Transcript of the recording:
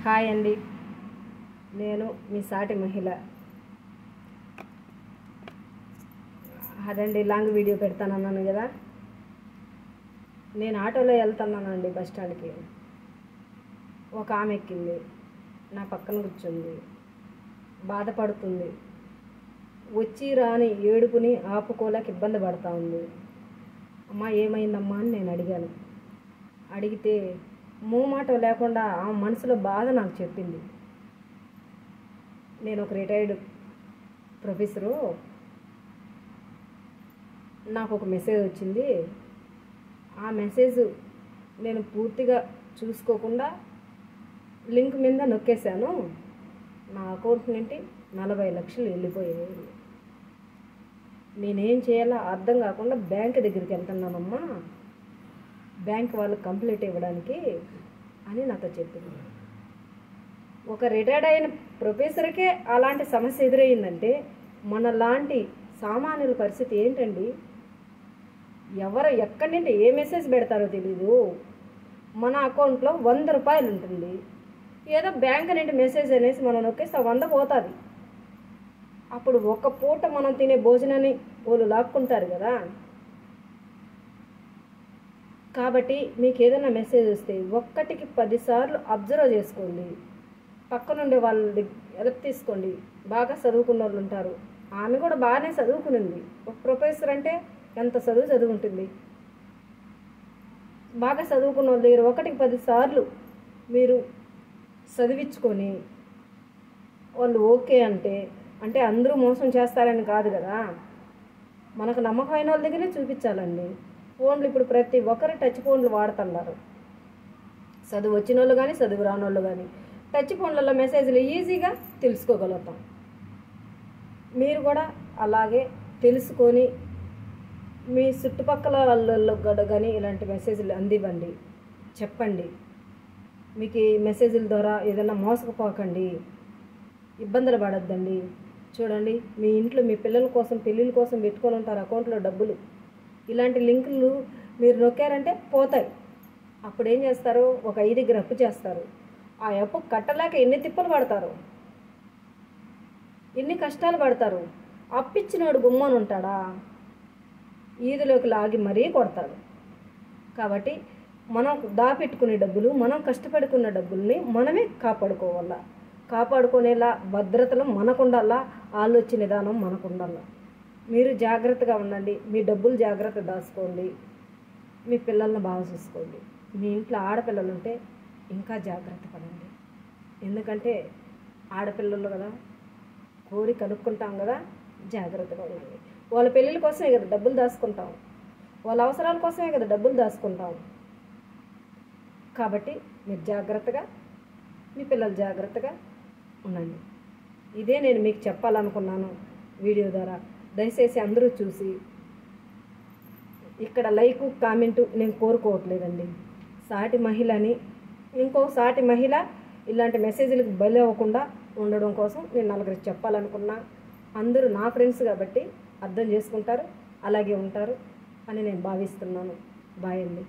Hi అండి, నేను మీ సాటి మహిళ. అదండి లాంగ్ వీడియో పెడతానన్నాను కదా. నేను ఆటోలో వెళ్తున్నానండి బస్ స్టాండ్కి. ఒక ఆమె ఎక్కింది, నా పక్కన కూర్చుంది, బాధపడుతుంది. వచ్చి రాని ఏడుపుని ఆపుకోలేక ఇబ్బంది పడుతూ ఉంది. అమ్మా ఏమైందమ్మా అని నేను అడిగాను. అడిగితే మూమాటం లేకుండా ఆ మనసులో బాధ నాకు చెప్పింది. నేను ఒక రిటైర్డ్ ప్రొఫెసరు, నాకు ఒక మెసేజ్ వచ్చింది. ఆ మెసేజ్ నేను పూర్తిగా చూసుకోకుండా లింక్ మీద నొక్కేశాను. నా అకౌంట్ నుండి 40 లక్షలు వెళ్ళిపోయాయి. నేనేం చేయాలో అర్థం కాకుండా బ్యాంక్ దగ్గరికి వెళ్తున్నానమ్మా, బ్యాంక్ వాళ్ళు కంప్లైంట్ ఇవ్వడానికి అని నాతో చెప్పింది. ఒక రిటైర్డ్ అయిన ప్రొఫెసర్కే అలాంటి సమస్య ఎదురయ్యిందంటే మన లాంటి సామాన్యుల పరిస్థితి ఏంటండి? ఎవరు ఎక్కడి నుండి ఏ మెసేజ్ పెడతారో తెలీదు. మన అకౌంట్లో 100 రూపాయలు ఉంటుంది, ఏదో బ్యాంక్ నుండి మెసేజ్ అనేసి మనం నొక్కేస్తే 100 పోతుంది. అప్పుడు ఒక పూట మనం తినే భోజనాన్ని వాళ్ళు లాక్కుంటారు కదా. కాబట్టి మీకు ఏదైనా మెసేజ్ వస్తే ఒక్కటికి 10 సార్లు అబ్జర్వ్ చేసుకోండి. పక్కనుండే వాళ్ళ హెల్ప్ తీసుకోండి. బాగా చదువుకున్న వాళ్ళు ఉంటారు. ఆమె కూడా బాగానే చదువుకునింది. ఒక ప్రొఫెసర్ అంటే ఎంత చదువుకుంటుంది. బాగా చదువుకున్న వాళ్ళ దగ్గర ఒకటికి 10 సార్లు మీరు చదివించుకొని వాళ్ళు ఓకే అంటే అందరూ మోసం చేస్తారని కాదు కదా. మనకు నమ్మకమైన వాళ్ళ దగ్గరే చూపించాలండి. ఫోన్లు ఇప్పుడు ప్రతి ఒక్కరు టచ్ ఫోన్లు వాడుతున్నారు. చదువు వచ్చిన వాళ్ళు కానీ చదువు రాని వాళ్ళు కానీ టచ్ ఫోన్లలో మెసేజ్లు ఈజీగా తెలుసుకోగలుగుతాం. మీరు కూడా అలాగే తెలుసుకొని మీ చుట్టుపక్కల వాళ్ళలో కానీ ఇలాంటి మెసేజ్లు అందివ్వండి, చెప్పండి. మీకు ఈ మెసేజ్ల ద్వారా ఏదైనా మోసకపోకండి, ఇబ్బందులు పడద్దండి. చూడండి, మీ ఇంట్లో మీ పిల్లల కోసం పెళ్ళిళ్ళ కోసం పెట్టుకొని ఉంటారు అకౌంట్లో డబ్బులు. ఇలాంటి లింకులు మీరు నొక్కారంటే పోతాయి. అప్పుడు ఏం చేస్తారు? ఒక 5 దగ్గర అప్పు చేస్తారు. ఆ అప్పు కట్టలేక ఎన్ని తిప్పలు పడతారు, ఎన్ని కష్టాలు పడతారు. అప్పిచ్చినోడు గుమ్మని ఉంటాడా? ఈదులోకి లాగి మరీ కొడతాడు. కాబట్టి మనం దాపెట్టుకునే డబ్బులు, మనం కష్టపడుకున్న డబ్బుల్ని మనమే కాపాడుకోవాలా. కాపాడుకునేలా భద్రతలు మనకుండాలా, ఆలోచన విధానం మనకుండాలా. మీరు జాగ్రత్తగా ఉండండి. మీ డబ్బులు జాగ్రత్త దాచుకోండి. మీ పిల్లల్ని బాగా చూసుకోండి. మీ ఇంట్లో ఆడపిల్లలు ఉంటే ఇంకా జాగ్రత్త పడండి. ఎందుకంటే ఆడపిల్లలు కదా, కోరి కనుక్కుంటాం కదా, జాగ్రత్తగా ఉండండి. వాళ్ళ పెళ్ళిళ్ళ కోసమే కదా డబ్బులు దాచుకుంటాం, వాళ్ళ అవసరాల కోసమే కదా డబ్బులు దాచుకుంటాం. కాబట్టి మీరు జాగ్రత్తగా, మీ పిల్లలు జాగ్రత్తగా ఉండండి. ఇదే నేను మీకు చెప్పాలనుకున్నాను వీడియో ద్వారా. దయచేసి అందరూ చూసి ఇక్కడ లైకు కామెంటు నేను కోరుకోవట్లేదండి. సాటి మహిళని, ఇంకో సాటి మహిళ ఇలాంటి మెసేజ్లకు బలి అవ్వకుండా ఉండడం కోసం నేను 4 చెప్పాలనుకున్నా. అందరూ నా ఫ్రెండ్స్ కాబట్టి అర్థం చేసుకుంటారు, అలాగే ఉంటారు అని నేను భావిస్తున్నాను. బాయ్ అండి.